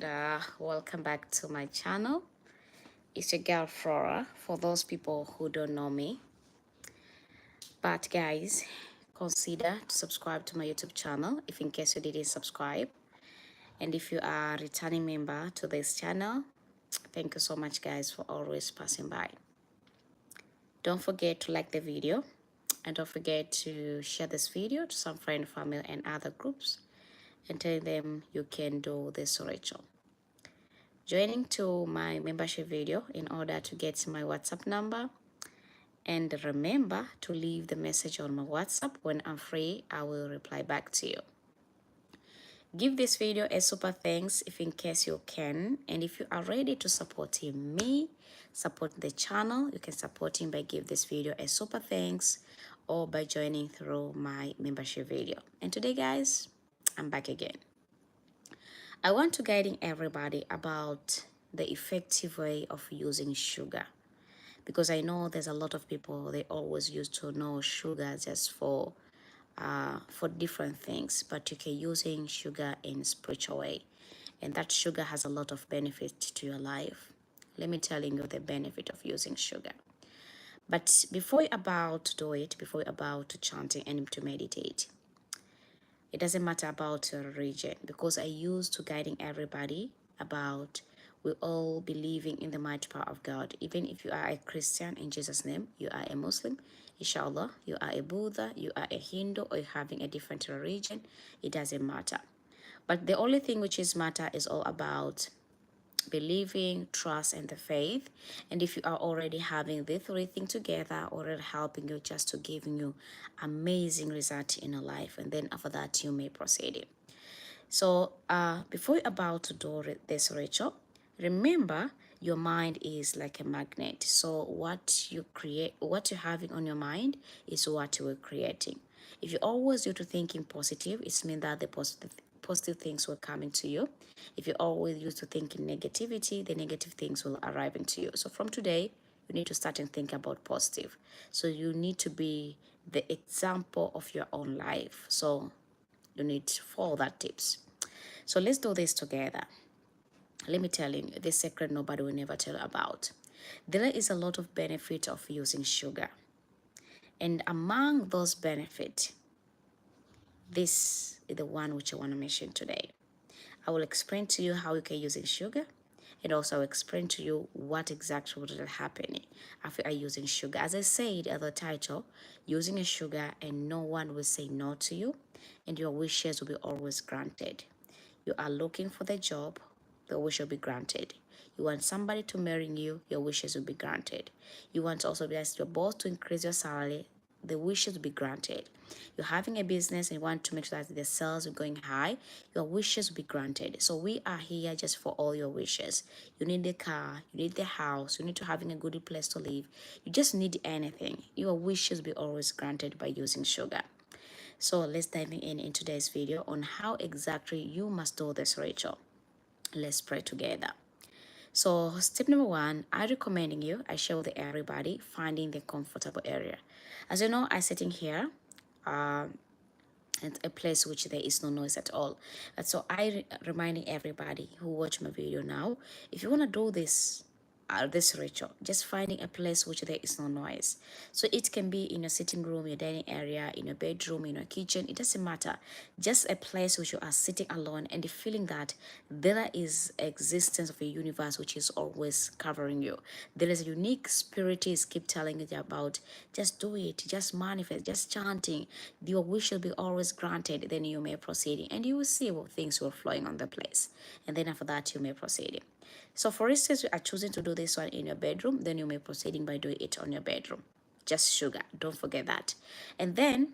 and welcome back to my channel. It's your girl Flora for those people who don't know me. But guys, consider to subscribe to my YouTube channel if in case you didn't subscribe. And if you are a returning member to this channel, thank you so much guys for always passing by. Don't forget to like the video and don't forget to share this video to some friend, family and other groups and tell them you can do this ritual. Joining to my membership video in order to get my WhatsApp number, and remember to leave the message on my WhatsApp. When I'm free, I will reply back to you. Give this video a super thanks if in case you can, and if you are ready to support me, support the channel, you can support him by give this video a super thanks or by joining through my membership video. And today guys, I'm back again. I want to guide everybody about the effective way of using sugar, because I know there's a lot of people, they always used to know sugar just for different things, but you can using sugar in spiritual way, and that sugar has a lot of benefit to your life. Let me tell you the benefit of using sugar. But before you're about to do it, before you're about to chanting and to meditate, it doesn't matter about your religion, because I used to guiding everybody about we all believing in the mighty power of God. Even if you are a Christian, in Jesus' name, you are a Muslim, inshallah, you are a Buddha, you are a Hindu, or you're having a different religion, it doesn't matter. But the only thing which is matter is all about believing, trust, and the faith. And if you are already having the three things together, already helping you just to giving you amazing result in your life, and then after that you may proceed it. So before you're about to do this ritual, remember your mind is like a magnet. So what you create, what you're having on your mind is what you are creating. If you always do to thinking positive, it means that the positive things will come into you. If you always used to thinking negativity, the negative things will arrive into you. So from today, you need to start and think about positive. So you need to be the example of your own life. So you need to follow that tips. So let's do this together. Let me tell you this secret nobody will never tell about. There is a lot of benefit of using sugar. And among those benefits, this is the one which I want to mention today. I will explain to you how you can use sugar, and also I'll explain to you what exactly will happen after I using sugar. As I said at the title, using a sugar and no one will say no to you, and your wishes will be always granted. You are looking for the job, the wish will be granted. You want somebody to marry you, your wishes will be granted. You want also to ask your boss to increase your salary, the wishes will be granted. You're having a business and you want to make sure that the sales are going high, your wishes will be granted. So we are here just for all your wishes. You need the car, you need the house, you need to having a good place to live. You just need anything. Your wishes will be always granted by using sugar. So let's dive in today's video on how exactly you must do this ritual. Let's pray together. So step number one, I recommending you, I share with everybody, finding the comfortable area. As you know, I sitting here at a place which there is no noise at all. And so I reminding everybody who watch my video now, if you want to do this ritual, just finding a place which there is no noise. So it can be in your sitting room, your dining area, in your bedroom, in your kitchen, it doesn't matter. Just a place which you are sitting alone and the feeling that there is existence of a universe which is always covering you. There is a unique spirit is keep telling you about, just do it, just manifest, just chanting. Your wish will be always granted. Then you may proceed and you will see what things will flowing on the place. And then after that you may proceed. So for instance, you are choosing to do this one in your bedroom, then you may proceeding by doing it on your bedroom. Just sugar, don't forget that. And then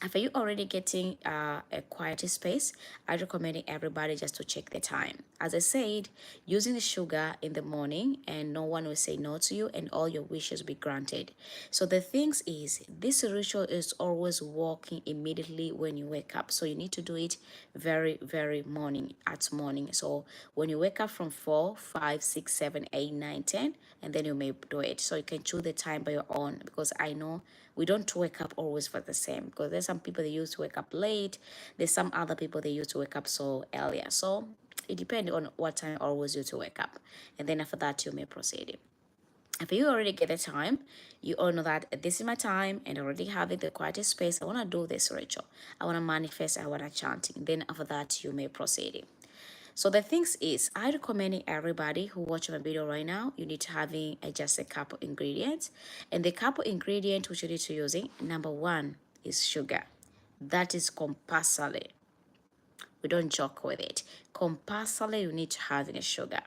after you already getting a quiet space, I recommend everybody just to check the time. As I said, using the sugar in the morning and no one will say no to you and all your wishes will be granted. So the things is, this ritual is always working immediately when you wake up. So you need to do it very morning, at morning. So when you wake up from 4, 5, 6, 7, 8, 9, 10, and then you may do it. So you can choose the time by your own, because I know we don't wake up always for the same, because there's some people they used to wake up late, there's some other people they used to wake up so earlier. So It depends on what time always you to wake up. And then after that, you may proceed. If you already get the time, you all know that this is my time and already having the quietest space. I want to do this, Rachel. I want to manifest, I want to chanting. Then after that, you may proceed. So the things is, I recommend everybody who watch my video right now, you need to having just a couple ingredients. And the couple ingredient which you need to using, number one is sugar. That is compulsory. We don't joke with it. Compulsory, you need to have a sugar.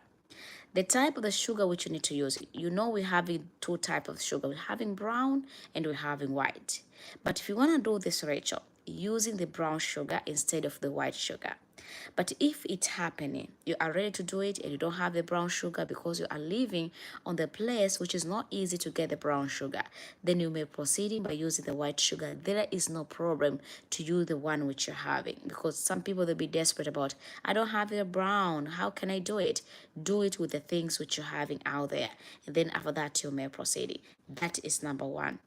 The type of the sugar which you need to use, you know we're having two types of sugar. We're having brown and we're having white. But if you want to do this, Rachel, using the brown sugar instead of the white sugar. But if it's happening, you are ready to do it and you don't have the brown sugar because you are living on the place which is not easy to get the brown sugar, then you may proceed by using the white sugar. There is no problem to use the one which you're having, because some people they'll be desperate about, I don't have the brown, how can I do it? Do it with the things which you're having out there, and then after that you may proceed. That is number one.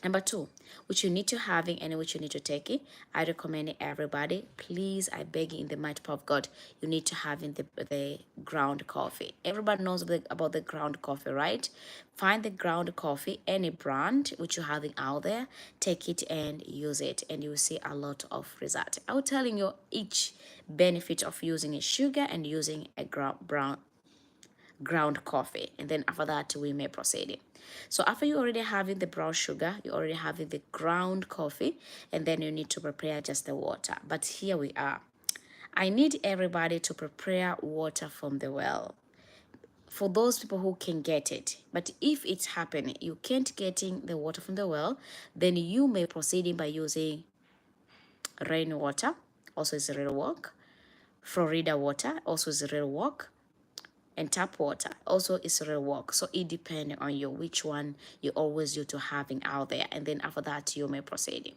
Number two, which you need to having and which you need to take it. I recommend it everybody. Please, I beg you in the mighty power of God, you need to have in the ground coffee. Everybody knows about the ground coffee, right? Find the ground coffee, any brand which you're having out there, take it and use it, and you will see a lot of result. I will telling you each benefit of using a sugar and using a ground coffee, and then after that we may proceed. So after you already having the brown sugar, you already having the ground coffee, and then you need to prepare just the water. But here we are, I need everybody to prepare water from the well for those people who can get it. But if it's happening you can't getting the water from the well, then you may proceed by using rainwater, also is a real work. Florida water also is a real work, and tap water also is real work. So it depends on you which one you always used to having out there, and then after that you may proceed.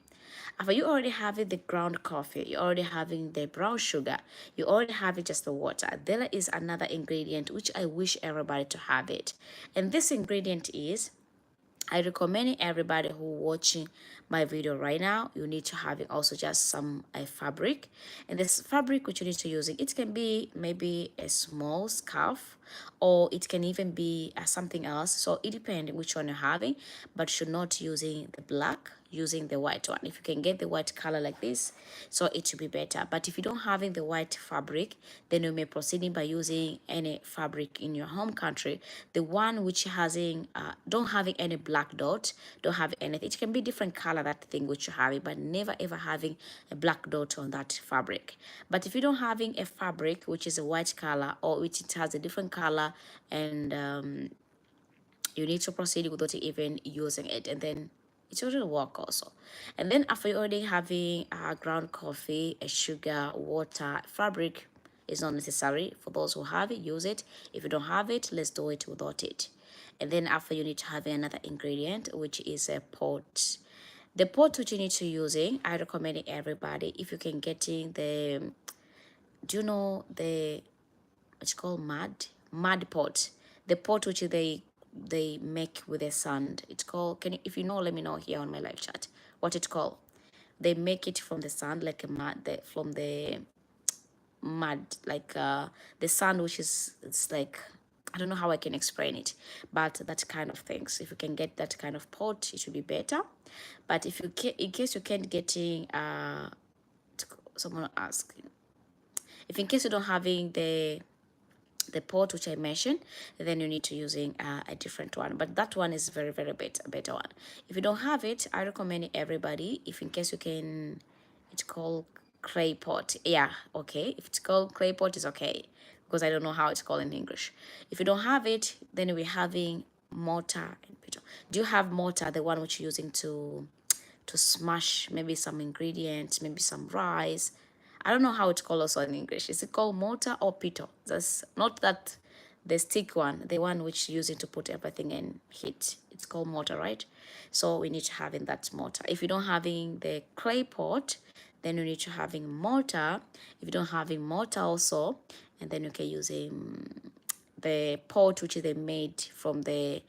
After you already having the ground coffee, you already having the brown sugar, you already have it just the water, there is another ingredient which I wish everybody to have it, and this ingredient is, I recommend everybody who watching my video right now, you need to have it also just some a fabric. And this fabric which you need to use it can be maybe a small scarf, or it can even be something else. So it depends which one you're having, but should not using the black, using the white one. If you can get the white color like this, so it should be better. But if you don't having the white fabric, then you may proceed by using any fabric in your home country, the one which hasn't don't having any black dot, don't have anything. It can be different color, that thing which you have, but never ever having a black dot on that fabric. But if you don't having a fabric which is a white color, or which it has a different color, and you need to proceed without even using it, and then it will work also. And then after you already having a ground coffee, a sugar, water, fabric is not necessary. For those who have it, use it. If you don't have it, let's do it without it. And then after you need to have another ingredient, which is a pot. The pot which you need to using, I recommend it everybody. If you can getting the, do you know the, it's called mud pot, the pot which they make with the sand. It's called, can you, if you know, let me know here on my live chat what it's called. They make it from the sand, like a mud, from the mud, like the sand which is, it's like, I don't know how I can explain it, but that kind of things. If you can get that kind of pot, it should be better. But if you can, in case you can't getting someone asking, if in case you don't having the pot which I mentioned, then you need to using a different one, but that one is very very better one. If you don't have it, I recommend it everybody. If in case you can, it's called clay pot. Yeah, okay, if it's called clay pot is okay, because I don't know how it's called in English. If you don't have it, then we're having mortar and petrol. Do you have mortar, the one which you're using to smash maybe some ingredients, maybe some rice? I don't know how it's called also in English. Is it called mortar or pito? That's not that the stick one, the one which you use it to put everything in heat. It's called mortar, right? So we need to have in that mortar. If you don't having the clay pot, then you need to having mortar. If you don't having mortar also, and then you can use the pot which they made from the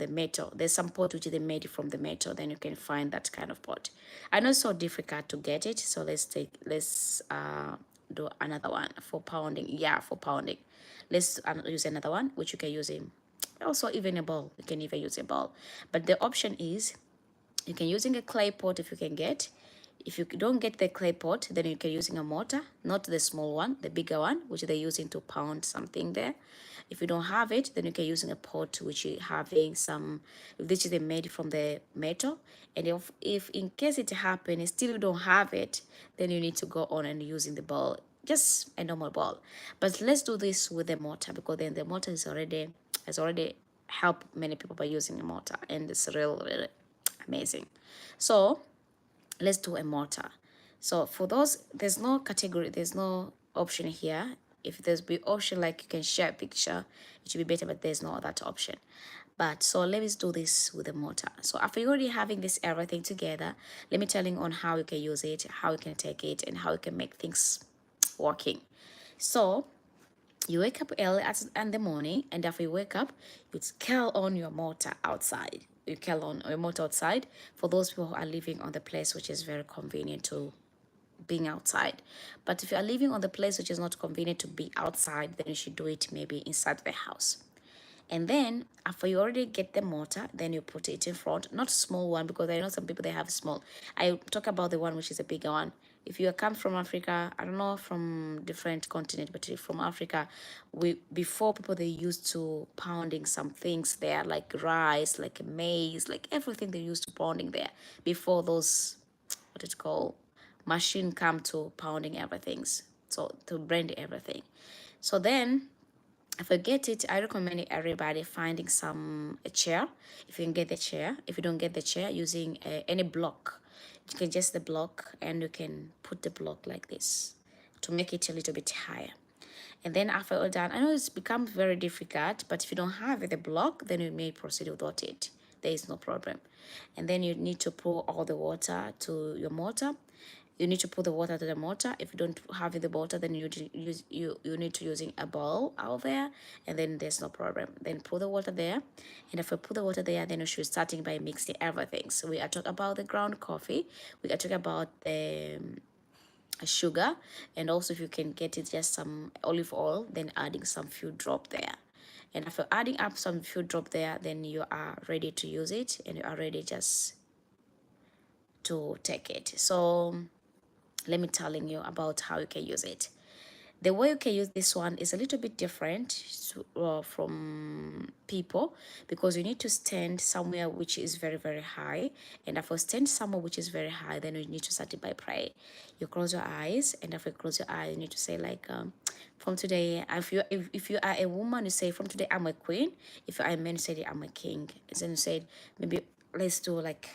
metal. There's some pot which they made from the metal, then you can find that kind of pot. I know it's so difficult to get it, so let's do another one for pounding. Yeah, for pounding. Let's use another one, which you can use in also even a bowl. You can even use a bowl, but the option is you can using a clay pot if you can get. If you don't get the clay pot, then you can using a mortar, not the small one, the bigger one, which they're using to pound something there. If you don't have it, then you can using a pot, which you having some, which is made from the metal. And if in case it happen, and still you don't have it, then you need to go on and using the bowl, just a normal bowl. But let's do this with the mortar, because then the mortar is already has already helped many people by using a mortar, and it's really amazing. So let's do a mortar. So for those, there's no category, there's no option here. If there's be option like you can share a picture, it should be better, but there's no that option. But so let's do this with a mortar. So after you already having this everything together, let me tell you on how you can use it, how you can take it, and how you can make things working. So you wake up early in the morning, and after you wake up, you curl on your mortar outside. You curl on your mortar outside for those people who are living on the place which is very convenient to being outside. But if you are living on the place which is not convenient to be outside, then you should do it maybe inside the house. And then after you already get the mortar, then you put it in front, not small one, because I know some people they have small. I talk about the one which is a bigger one. If you come from Africa, I don't know from different continent, but if from Africa, we before people they used to pounding some things there like rice, like maize, like everything they used to pounding there before those what it called machine come to pounding everything, so to blend everything. So then if I get it, I recommend everybody finding a chair. If you can get the chair, if you don't get the chair, using any block, you can just the block, and you can put the block like this to make it a little bit higher. And then after all done, I know it's become very difficult, but if you don't have the block, then you may proceed without it. There is no problem. And then you need to pour all the water to your mortar. You need to put the water to the mortar. If you don't have the water, then you need to using a bowl out there, and then there's no problem. Then put the water there, and if you put the water there, then you should starting by mixing everything. So we are talking about the ground coffee. We are talking about the sugar, and also if you can get it just some olive oil, then adding some few drop there. And after adding up some few drop there, then you are ready to use it, and you are ready just to take it. So let me telling you about how you can use it. The way you can use this one is a little bit different from people, because you need to stand somewhere which is very very high, and after stand somewhere which is very high, then you need to start it by prayer. You close your eyes, and after you close your eyes, you need to say like from today, if you are a woman, you say from today I'm a queen. If you are a man, you say I'm a king. And then you say maybe let's do like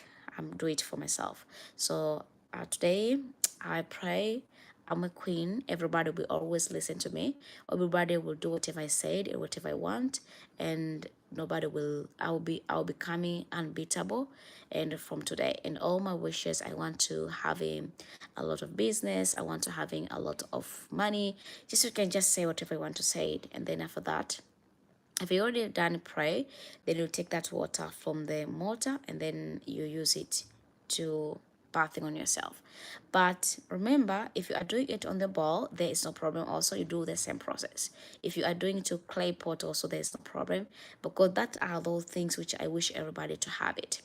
do it for myself. So today I pray I'm a queen. Everybody will always listen to me. Everybody will do whatever I said and whatever I want, and nobody will. I'll be coming unbeatable. And from today, and all my wishes, I want to having a lot of business. I want to having a lot of money. Just you can just say whatever you want to say, and then after that, if you already done pray, then you take that water from the mortar, and then you use it to bathing on yourself. But remember, if you are doing it on the ball, there is no problem. Also, you do the same process. If you are doing it to clay pot, also there is no problem, because that are those things which I wish everybody to have it.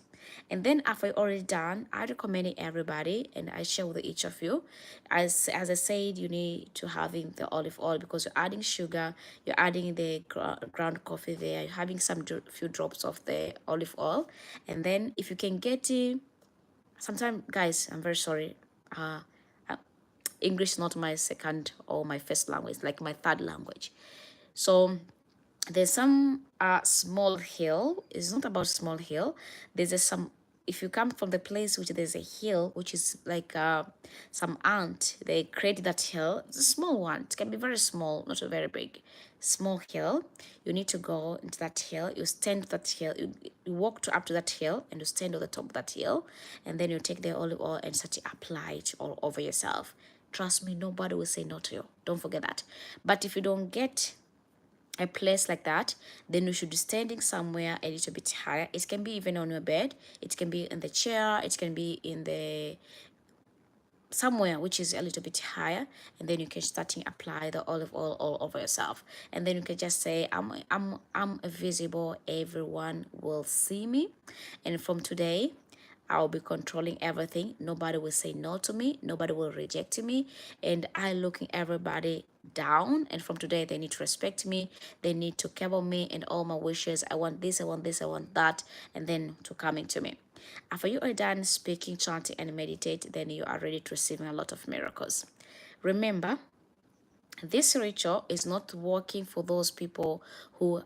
And then after already done, I recommend it everybody, and I share with each of you. As I said, you need to having the olive oil, because you're adding sugar, you're adding the ground coffee there, you're having some few drops of the olive oil. And then if you can get it, sometimes guys, I'm very sorry, uh, uh, English is not my second or my first language, like my third language. So there's some small hill. It's not about small hill. There's some, if you come from the place which there's a hill which is like some ant, they create that hill. It's a small one, it can be very small, not a very big, small hill. You need to go into that hill, you stand that hill, you walk to up to that hill, and you stand on the top of that hill, and then you take the olive oil and start to apply it all over yourself. Trust me, nobody will say no to you, don't forget that. But if you don't get a place like that, then you should be standing somewhere a little bit higher. It can be even on your bed, it can be in the chair, it can be in the somewhere which is a little bit higher, and then you can start to apply the olive oil all over yourself, and then you can just say, I'm visible, everyone will see me, and from today I'll be controlling everything. Nobody will say no to me. Nobody will reject me. And I looking everybody down. And from today, they need to respect me. They need to cover me and all my wishes. I want this, I want this, I want that. And then to coming to me. After you are done speaking, chanting, and meditate, then you are ready to receive a lot of miracles. Remember, this ritual is not working for those people who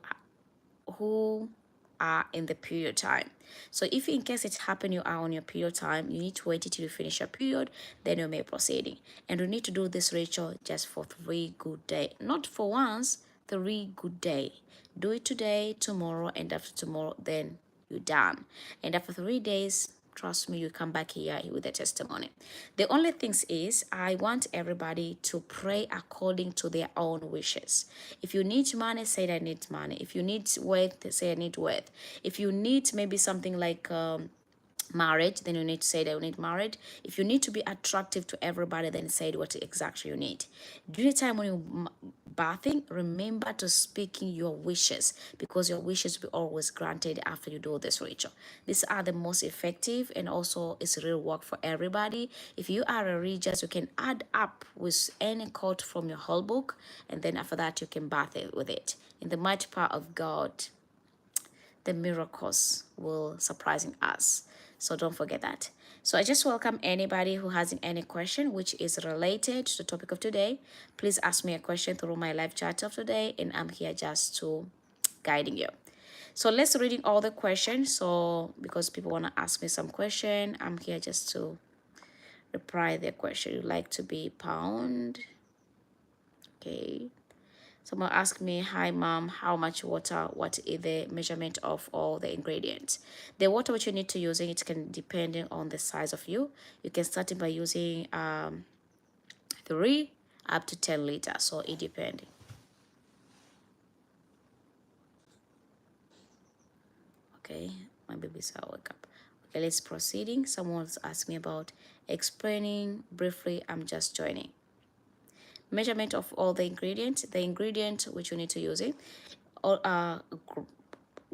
are in the period time. So if in case it's happened you are on your period time, you need to wait until you finish your period, then you may proceeding. And you need to do this ritual just for 3 good days, not for once, 3 good days. Do it today, tomorrow, and after tomorrow, then you're done. And after 3 days, trust me, you come back here with a testimony. The only things is I want everybody to pray according to their own wishes. If you need money, say I need money. If you need wealth, say I need wealth. If you need maybe something like marriage, then you need to say that you need marriage. If you need to be attractive to everybody, then say what exactly you need. During the time when you're bathing, remember to speak in your wishes, because your wishes will be always granted after you do this ritual. These are the most effective, and also it's real work for everybody. If you are a religious, you can add up with any quote from your whole book, and then after that you can bath it with it. In the mighty power of God, the miracles will surprising us. So don't forget that. So I just welcome anybody who has any question which is related to the topic of today. Please ask me a question through my live chat of today, and I'm here just to guiding you. So let's reading all the questions. So because people want to ask me some question, I'm here just to reply their question. You like to be pound? Okay. Someone asked me, hi mom, how much water, what is the measurement of all the ingredients? The water which you need to use, it can depend on the size of you. You can start it by using 3 up to 10 liters, so it depends. Okay, my baby's are wake up. Okay, let's proceeding. Someone's asked me about explaining briefly, I'm just joining. Measurement of all the ingredients, which you need to use it, or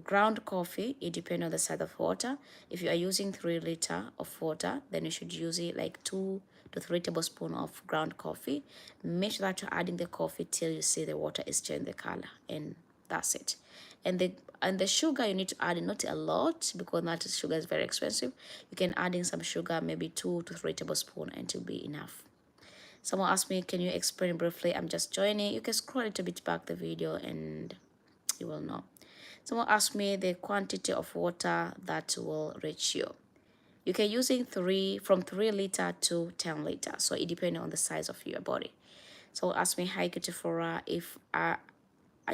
ground coffee, it depends on the size of water. If you are using 3 liters of water, then you should use it like 2 to 3 tablespoons of ground coffee. Make sure that you're adding the coffee till you see the water is changing the color, and that's it. And the sugar you need to add not a lot, because not sugar is very expensive. You can add in some sugar, maybe 2 to 3 tablespoons, and it will be enough. Someone asked me, can you explain briefly? I'm just joining. You can scroll a little bit back the video and you will know. Someone asked me the quantity of water that will reach you. You can use it from 3 liters to 10 liters. So it depends on the size of your body. So ask me, hi Kutifora, if I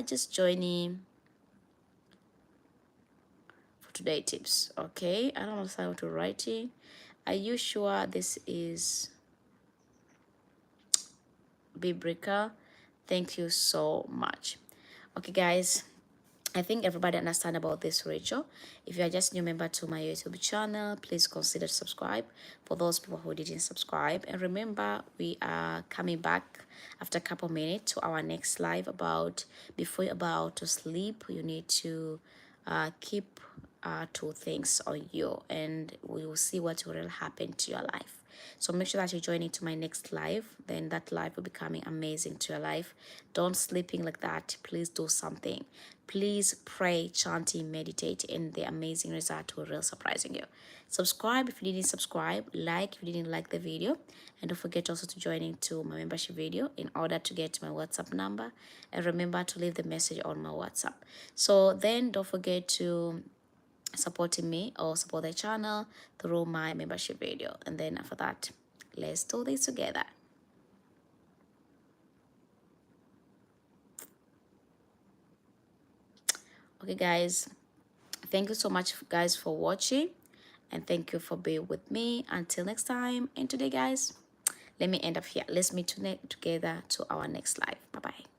just joining for today tips. Okay, I don't understand what to write in. Are you sure this is biblical? Thank you so much. Okay guys, I think everybody understand about this ritual. If you are just new member to my YouTube channel, please consider subscribe for those people who didn't subscribe. And remember, we are coming back after a couple minutes to our next live about before you're about to sleep, you need to keep 2 things on you, and we will see what will happen to your life. So make sure that you join into my next live, then that live will be coming amazing to your life. Don't sleeping like that. Please do something. Please pray, chanting, meditate, and the amazing result will really surprising you. Subscribe if you didn't subscribe, like if you didn't like the video, and don't forget also to join into my membership video in order to get my WhatsApp number, and remember to leave the message on my WhatsApp. So then don't forget to supporting me or support the channel through my membership video, and then after that, let's do this together. Okay guys, thank you so much guys for watching, and thank you for being with me until next time. And today guys, let me end up here. Let's meet together to our next live. Bye bye.